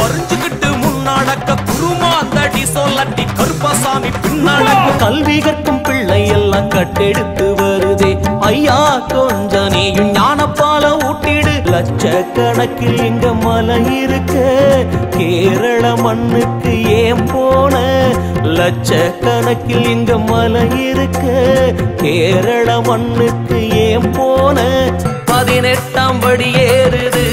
வரிஞ்சுக்கிட்டு முன்னாடக்க குருமாந்தடி சொல்லட்டி கருப்பசாமி பின்னாடக்க கல்வி கற்கும் பிள்ளை எல்லாம் கட்டெடுத்து வருதே ஐயா கொஞ்ச நீயும் ஞானப்பால ஊட்டிடு லட்சக்கணக்கில் இங்க மலை இருக்க கேரள மண்ணுக்கு ஏன் போன லட்சக்கணக்கில் இங்க மலை இருக்க கேரள மண்ணுக்கு ஏன் போன 18ஆம் படி ஏறுது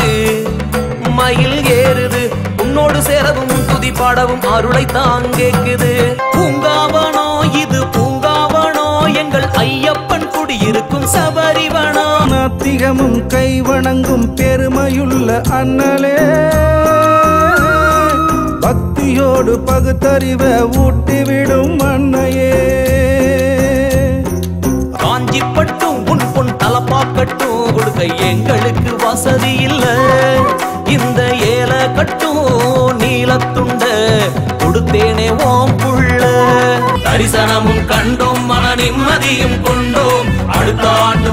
மயில் ஏறுது உன்னோடு சேரவும் துதி பாடவும் அருளை தான் கேக்குது பூங்காவனோ இது பூங்காவனோ எங்கள் ஐயப்பன் குடியிருக்கும் சபரிவனோ நாத்திகமும் கை வணங்கும் பெருமையுள்ள அண்ணலே பக்தியோடு பகுத்தறிவை ஊட்டிவிடும் அன்னையே காஞ்சிப்பட்டும் உன் பொன் தலப்பாக்கட்டும் கொடுக்க எங்களுக்கு வசதி இல்ல இந்த ஏல கட்டும் நீலத்துண்ட கொடுத்தேனே ஓம் புள்ள தரிசனமும் கண்டோம் மன நிம்மதியும் கொண்டோம் அடுத்த ஆண்டு